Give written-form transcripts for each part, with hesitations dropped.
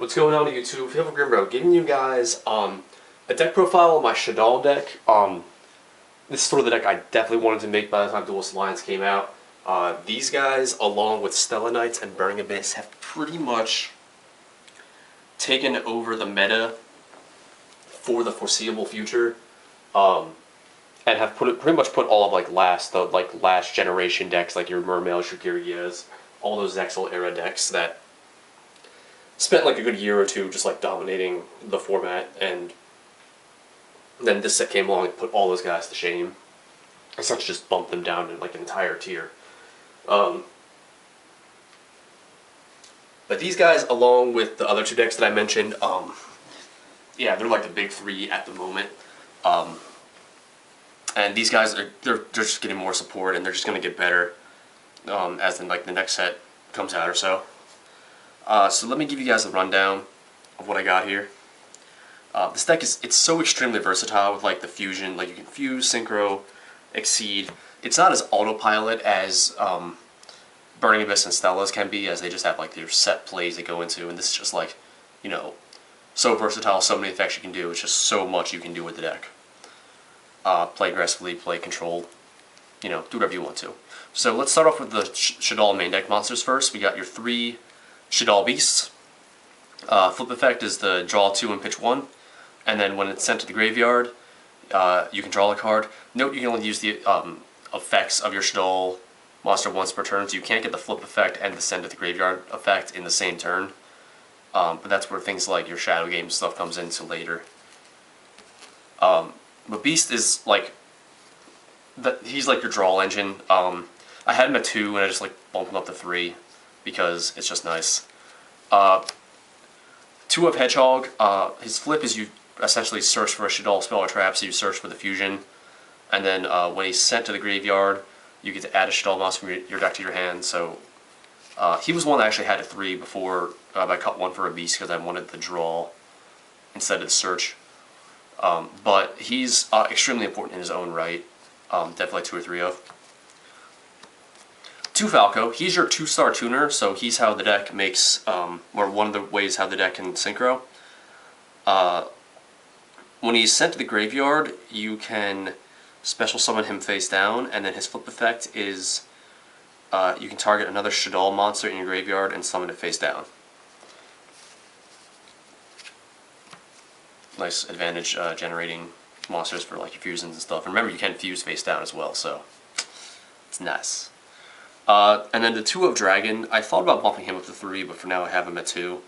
What's going on YouTube? Feel Grim Bro, giving you guys a deck profile of my Shadoll deck. This is sort of the deck I definitely wanted to make by the time Duelist Alliance came out. These guys, along with Stella Knights and Burning Abyss, have pretty much taken over the meta for the foreseeable future, and have pretty much put all of the last generation decks, like your Mermails, your YuGiOhs, all those Zexal era decks that spent like a good year or two just like dominating the format, and then this set came along and put all those guys to shame. Essentially just bumped them down in like an entire tier. But these guys, along with the other two decks that I mentioned, yeah, they're like the big three at the moment. And these guys they're just getting more support, and they're just gonna get better as the next set comes out or so. So let me give you guys a rundown of what I got here. This deck it's so extremely versatile with like the fusion, like you can fuse, synchro, exceed. It's not as autopilot as Burning Abyss and Stella's can be, as they just have like their set plays they go into, and this is just like, you know, so versatile, so many effects you can do. It's just so much you can do with the deck. Play aggressively, play controlled, you know, do whatever you want to. So let's start off with the Shadoll main deck monsters first. We got your 3 Shadoll Beasts. Flip effect is the draw 2 and pitch 1, and then when it's sent to the graveyard, you can draw a card. Note you can only use the effects of your Shadoll monster once per turn, so you can't get the flip effect and the send to the graveyard effect in the same turn. But that's where things like your Shadow Game stuff comes into later. But Beast is like, he's like your draw engine. I had him at 2 and I just like bumped him up to 3 because it's just nice. 2 of Hedgehog, his flip is you essentially search for a Shadoll spell or trap, so you search for the fusion, and then when he's sent to the graveyard, you get to add a Shadoll monster from your deck to your hand. So he was one that I actually had at 3 before I cut 1 for a Beast because I wanted the draw instead of the search. But he's extremely important in his own right, definitely 2 or 3 of. 2 Falco, he's your 2-star tuner, so he's how the deck makes, or one of the ways how the deck can synchro. When he's sent to the graveyard, you can special summon him face down, and then his flip effect is you can target another Shadoll monster in your graveyard and summon it face down. Nice advantage generating monsters for like your fusions and stuff. And remember, you can fuse face down as well, so it's nice. And then the 2 of Dragon, I thought about bumping him up to 3, but for now I have him at 2.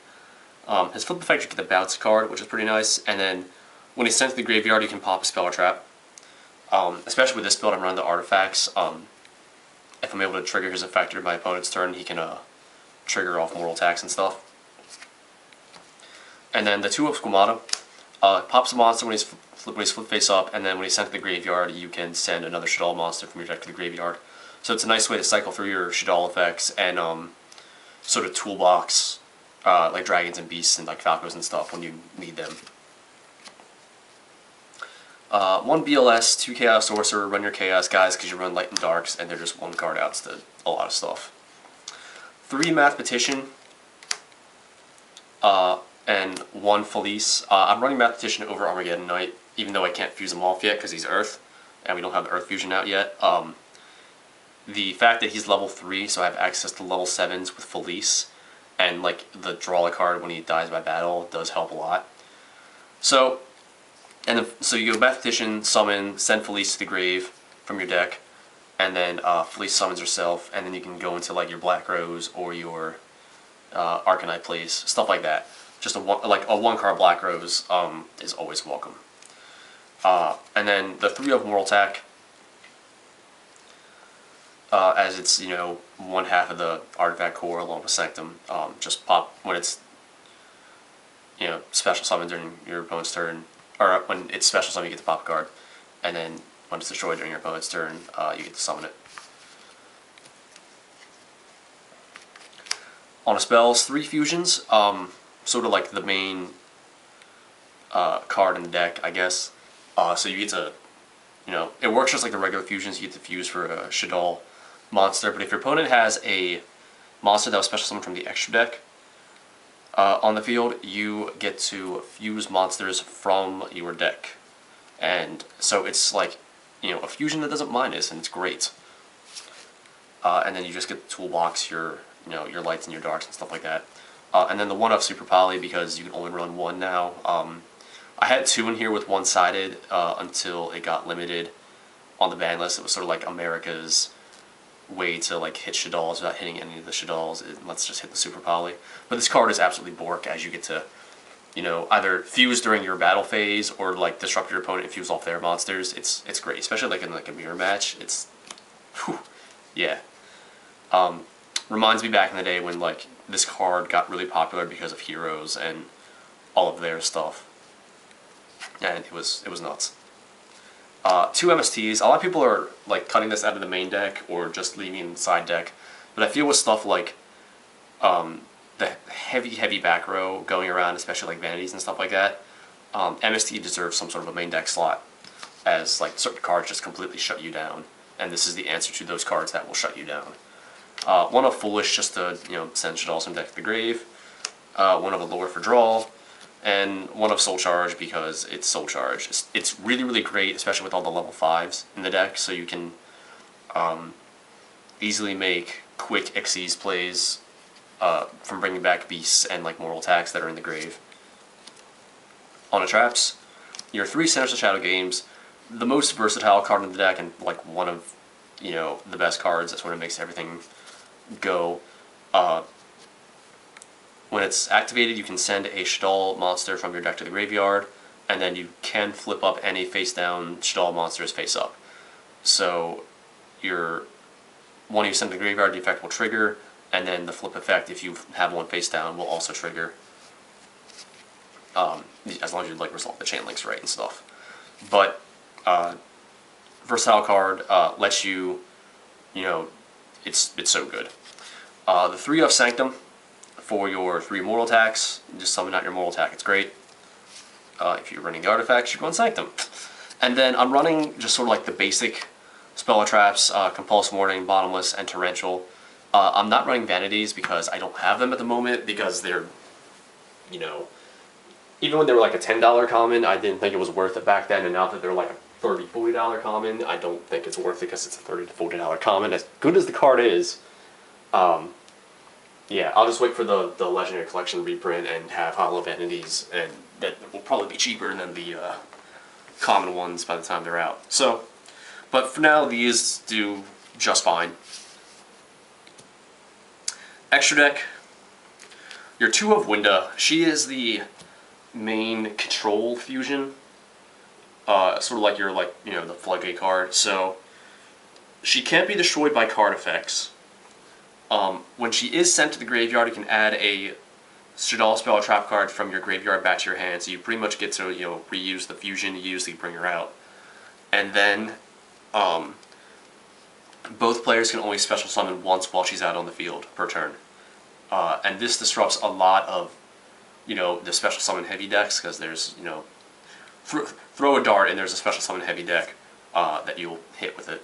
His flip effect, you get the bounce card, which is pretty nice, and then when he's sent to the graveyard, you can pop a spell or trap. Especially with this build, I'm running the artifacts. If I'm able to trigger his effect during my opponent's turn, he can trigger off mortal attacks and stuff. And then the 2 of Squamata, pops a monster when he's flip face up, and then when he's sent to the graveyard, you can send another Shadoll monster from your deck to the graveyard. So it's a nice way to cycle through your Shadoll effects and sort of toolbox like dragons and beasts and like falcos and stuff when you need them. 1 BLS, 2 Chaos Sorcerer, run your Chaos guys because you run Light and Darks, and they're just 1 card outs to a lot of stuff. 3 Mathematician and 1 Felice. I'm running Mathematician over Armageddon Knight, even though I can't fuse him off yet because he's Earth, and we don't have the Earth fusion out yet. The fact that he's level 3, so I have access to level 7s with Felice, and like the draw a card when he dies by battle does help a lot. So, so you go Mathematician, summon, send Felice to the grave from your deck, and then Felice summons herself, and then you can go into like your Black Rose or your Arcanite plays, stuff like that. Just a 1 card Black Rose is always welcome. And then the 3 of Mortal Attack. As it's, you know, 1/2 of the artifact core along with Sanctum. Just pop when it's, you know, special summon during your opponent's turn, or when it's special summon you get to pop a card, and then when it's destroyed during your opponent's turn, you get to summon it. On the spells, 3 fusions, sort of like the main card in the deck, I guess. So you get to, you know, it works just like the regular fusions. You get to fuse for a Shadoll monster, but if your opponent has a monster that was special summoned from the extra deck, On the field, you get to fuse monsters from your deck. And so it's like, a fusion that doesn't minus, and it's great. And then you just get the toolbox, your lights and your darks and stuff like that. And then the one of Super Poly, because you can only run one now. I had two in here with one-sided until it got limited on the ban list. It was sort of like America's way to like hit Shadolls without hitting any of the Shadolls. Let's just hit the Super Poly. But this card is absolutely bork, as you get to, either fuse during your battle phase or like disrupt your opponent and fuse off their monsters. It's great, especially like in like a mirror match. It's, whew, yeah. Reminds me back in the day when like this card got really popular because of Heroes and all of their stuff, and it was nuts. Two MSTs. A lot of people are like cutting this out of the main deck or just leaving it in the side deck, but I feel with stuff like the heavy back row going around, especially like vanities and stuff like that, MST deserves some sort of a main deck slot, as like certain cards just completely shut you down, and this is the answer to those cards that will shut you down. One of Foolish just to send Shadolls from deck to the grave. One of Allure for draw. And one of Soul Charge because it's Soul Charge. It's really great, especially with all the level 5s in the deck, so you can easily make quick Xyz plays from bringing back beasts and like moral attacks that are in the grave. On a traps, your 3 Centers of Shadow Games, the most versatile card in the deck and like one of the best cards. That's when it makes everything go. When it's activated, you can send a Shadoll monster from your deck to the graveyard, and then you can flip up any face-down Shadoll monsters face-up. So your one you send to the graveyard, the effect will trigger, and then the flip effect, if you have one face-down, will also trigger. As long as you like resolve the chain links right and stuff. But versatile card, lets you, it's so good. The 3 of Sanctum. For your 3 mortal attacks, just summon out your mortal attack, it's great. If you're running the artifacts, you run Sanctum. And then I'm running just sort of like the basic spell traps, Compulse Warning, Bottomless, and Torrential. I'm not running Vanities because I don't have them at the moment, because they're, even when they were like a $10 common, I didn't think it was worth it back then, and now that they're like a $30, $40 common, I don't think it's worth it because it's a $30 to $40 common. As good as the card is, yeah, I'll just wait for the Legendary Collection reprint and have Hollow Vanities, and that will probably be cheaper than the common ones by the time they're out. So, but for now, these do just fine. Extra deck, your 2 of Winda. She is the main control fusion, sort of like your the Floodgate card. So she can't be destroyed by card effects. When she is sent to the graveyard, you can add a Shadoll spell or trap card from your graveyard back to your hand, so you pretty much get to reuse the fusion you use to bring her out. And then both players can only special summon once while she's out on the field per turn. And this disrupts a lot of the special summon heavy decks, because there's throw a dart and there's a special summon heavy deck that you'll hit with it,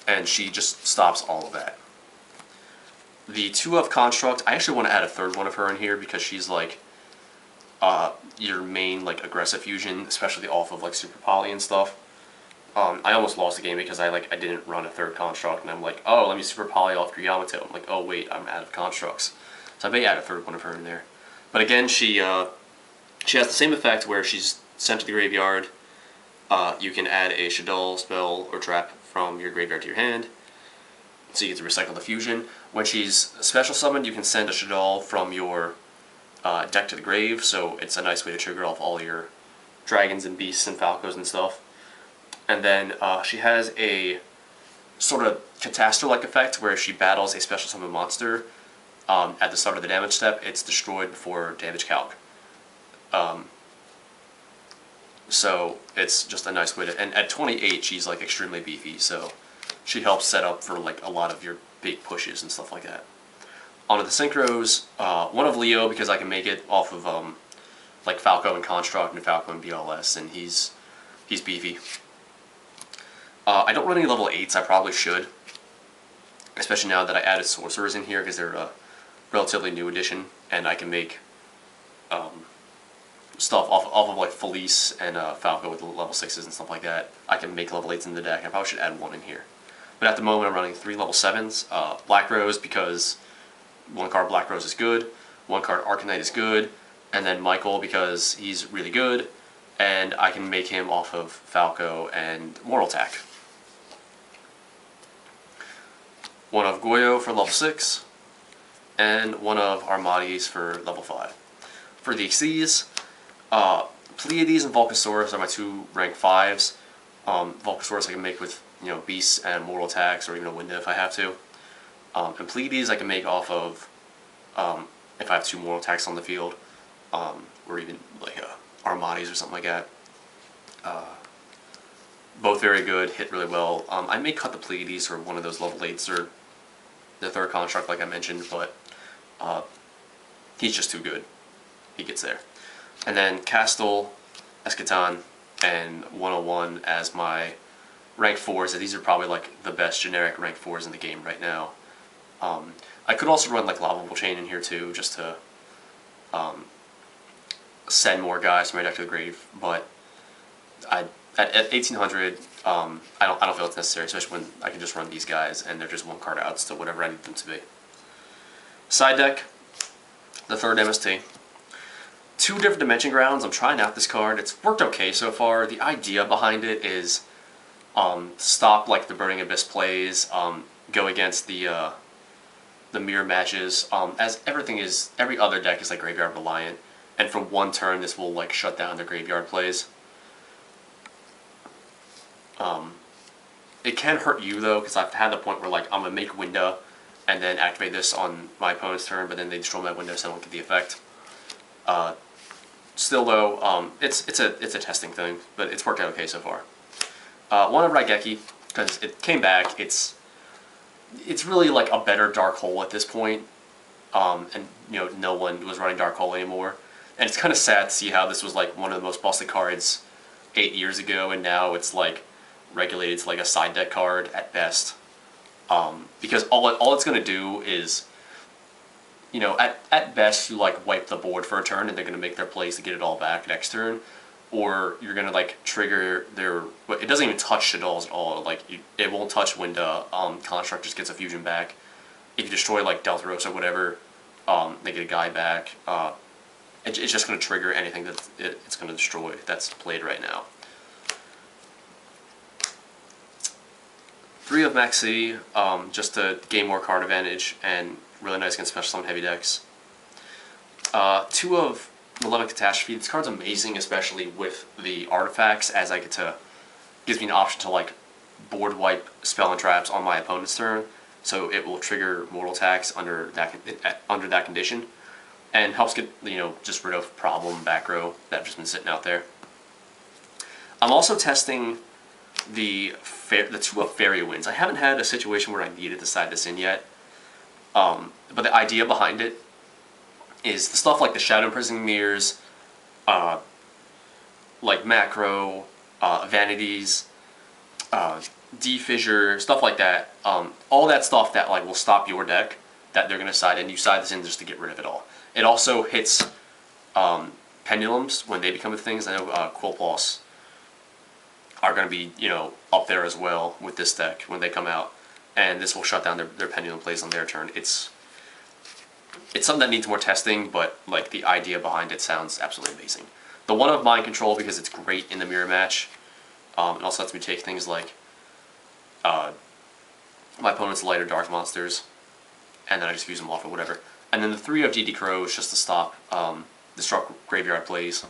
and she just stops all of that. The 2 of Construct, I actually want to add a 3rd one of her in here because she's like your main like aggressive fusion, especially off of like Super Poly and stuff. I almost lost the game because I didn't run a 3rd Construct, and I'm like, oh, let me Super Poly off your Yamato. I'm like, oh wait, I'm out of constructs. So I may add a 3rd one of her in there. But again, she has the same effect where she's sent to the graveyard. You can add a Shadoll spell or trap from your graveyard to your hand, so you get to recycle the fusion. When she's special summoned, you can send a Shadoll from your deck to the grave, so it's a nice way to trigger off all your dragons and beasts and falcos and stuff. And then she has a sort of Catastro-like effect where if she battles a special summon monster at the start of the damage step, it's destroyed before damage calc. So it's just a nice way to, and at 28 she's like extremely beefy, so she helps set up for like a lot of your big pushes and stuff like that. Onto the synchros, one of Leo because I can make it off of like Falco and Construct and Falco and BLS, and he's beefy. I don't run any level 8s, I probably should, especially now that I added sorcerers in here because they're relatively new edition, and I can make stuff off of like Felice and Falco with level 6s and stuff like that. I can make level 8s in the deck. I probably should add one in here. But at the moment I'm running 3 level 7s. Black Rose because 1 card Black Rose is good, 1 card Arcanite is good, and then Michael because he's really good, and I can make him off of Falco and Mortal Attack. 1 of YuGiOh for level 6, and 1 of Armades for level 5. For the Xyz, Pleiades and Volcasaurus are my 2 rank 5s. Volcasaurus I can make with Beasts and Mortal Attacks, or even a Winda if I have to. And Pleiades I can make off of if I have 2 Mortal Attacks on the field, or even like Armades or something like that. Both very good, hit really well. I may cut the Pleiades for one of those level 8s or the 3rd construct like I mentioned, but he's just too good. He gets there. And then Castle, Eschaton, and 101 as my rank 4s. These are probably like the best generic rank 4s in the game right now. I could also run like Lavable Chain in here too, just to send more guys from my deck to the grave, but at 1800, I don't feel it's necessary, especially when I can just run these guys and they're just 1 card outs to whatever I need them to be. Side deck, the 3rd MST. 2 different Dimension Grounds. I'm trying out this card. It's worked okay so far. The idea behind it is stop like the Burning Abyss plays, go against the mirror matches, as every other deck is like graveyard reliant, and for 1 turn this will like shut down their graveyard plays. It can hurt you though, because I've had the point where like I'm gonna make Winda and then activate this on my opponent's turn, but then they destroy my window so I don't get the effect. Still though, it's a testing thing, but it's worked out okay so far. 1 of Raigeki, because it came back. It's really like a better Dark Hole at this point, and no one was running Dark Hole anymore, and it's kind of sad to see how this was like one of the most busted cards 8 years ago, and now it's like regulated to like a side deck card at best, because all it's gonna do is, at best you like wipe the board for a turn and they're gonna make their plays to get it all back next turn, or you're gonna like trigger their. But it doesn't even touch Shadolls at all. Like it won't touch Winda. Construct just gets a fusion back. If you destroy like Deltaros or whatever, they get a guy back. It's just gonna trigger anything that it's gonna destroy that's played right now. 3 of Maxi, just to gain more card advantage and really nice against special summon heavy decks. 2 of Malevolent Catastrophe. This card's amazing, especially with the artifacts, as I gives me an option to like board wipe spell and traps on my opponent's turn, so it will trigger mortal attacks under that condition, and helps get just rid of problem back row that have just been sitting out there. I'm also testing the 2 of Fairy Winds. I haven't had a situation where I needed to side this in yet, but the idea behind it is the stuff like the Shadow Imprisoning Mirrors, like Macro, Vanities, D-Fissure, stuff like that. All that stuff that like will stop your deck, that they're going to side in. You side this in just to get rid of it all. It also hits Pendulums when they become things. I know Quillpulse are going to be up there as well with this deck when they come out, and this will shut down their Pendulum plays on their turn. It's something that needs more testing, but like the idea behind it sounds absolutely amazing. The 1 of Mind Control, because it's great in the mirror match. It also lets me take things like my opponent's light or dark monsters, and then I just fuse them off or whatever. And then the 3 of DD Crow is just to stop disrupt graveyard plays.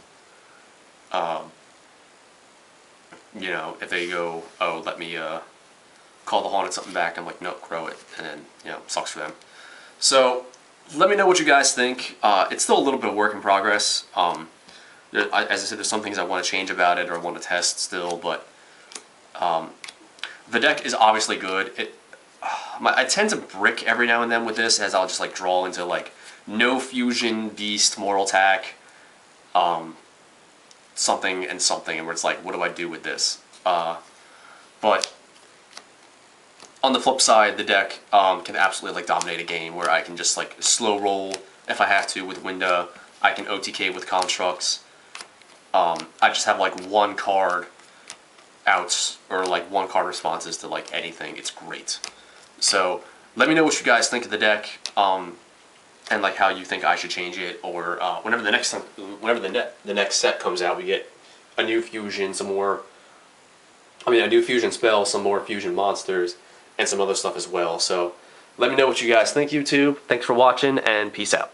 If they go, oh, let me call the Haunted something back, I'm like, nope, Crow it, and then sucks for them. So let me know what you guys think. It's still a little bit of work in progress. As I said, there's some things I want to change about it or want to test still, but the deck is obviously good. I tend to brick every now and then with this, as I'll just like draw into like no fusion, beast, mortal attack, something and something, and where it's like, what do I do with this? But on the flip side, the deck can absolutely like dominate a game where I can just like slow roll if I have to with Winda. I can OTK with constructs. I just have like one card outs or like one card responses to like anything. It's great. So let me know what you guys think of the deck, and like how you think I should change it, or whenever the next set comes out, we get a new fusion, a new fusion spell, some more fusion monsters, and some other stuff as well. So let me know what you guys think, YouTube. Thanks for watching, and peace out.